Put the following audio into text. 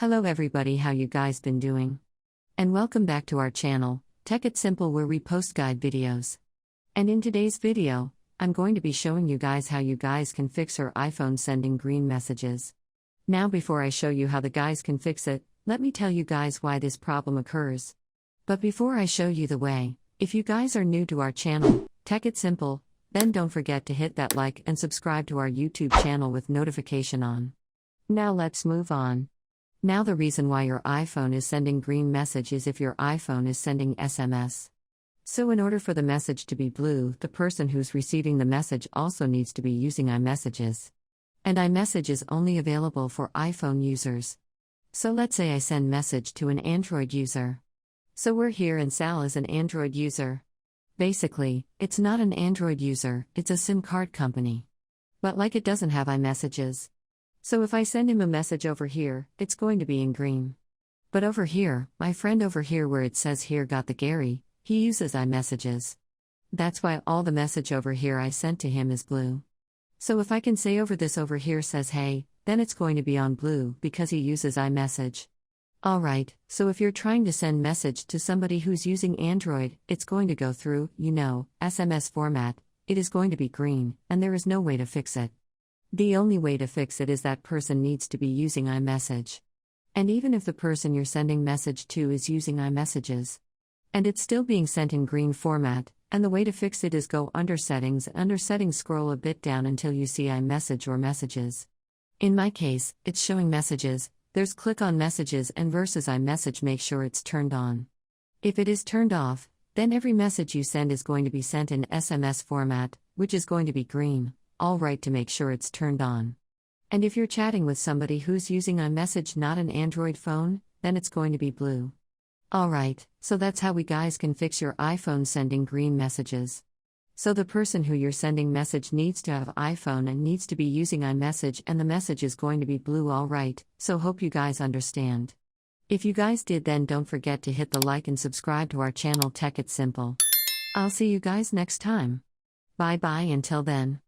Hello everybody, how you guys been doing? And welcome back to our channel, Tech It Simple, where we post guide videos. And in today's video, I'm going to be showing you guys how you guys can fix your iPhone sending green messages. Now before I show you how the guys can fix it, let me tell you guys why this problem occurs. But before I show you the way, if you guys are new to our channel, Tech It Simple, then don't forget to hit that like and subscribe to our YouTube channel with notification on. Now let's move on. Now the reason why your iPhone is sending green message is if your iPhone is sending SMS. So in order for the message to be blue, the person who's receiving the message also needs to be using iMessages. And iMessage is only available for iPhone users. So let's say I send message to an Android user. So we're here and Sal is an Android user. Basically, it's not an Android user, it's a SIM card company. But like it doesn't have iMessages. So if I send him a message over here, it's going to be in green. But over here, my friend over here where it says here got the Gary, he uses iMessages. That's why all the message over here I sent to him is blue. So if I can say over this over here says hey, then it's going to be on blue because he uses iMessage. Alright, so if you're trying to send message to somebody who's using Android, it's going to go through, SMS format, it is going to be green, and there is no way to fix it. The only way to fix it is that person needs to be using iMessage. And even if the person you're sending message to is using iMessages, and it's still being sent in green format, and the way to fix it is go under settings, scroll a bit down until you see iMessage or messages. In my case, it's showing messages, there's click on messages and versus iMessage, make sure it's turned on. If it is turned off, then every message you send is going to be sent in SMS format, which is going to be green. Alright, to make sure it's turned on. And if you're chatting with somebody who's using iMessage, not an Android phone, then it's going to be blue. Alright, so that's how we guys can fix your iPhone sending green messages. So the person who you're sending message needs to have iPhone and needs to be using iMessage, and the message is going to be blue. Alright, so hope you guys understand. If you guys did, then don't forget to hit the like and subscribe to our channel Tech It Simple. I'll see you guys next time. Bye bye until then.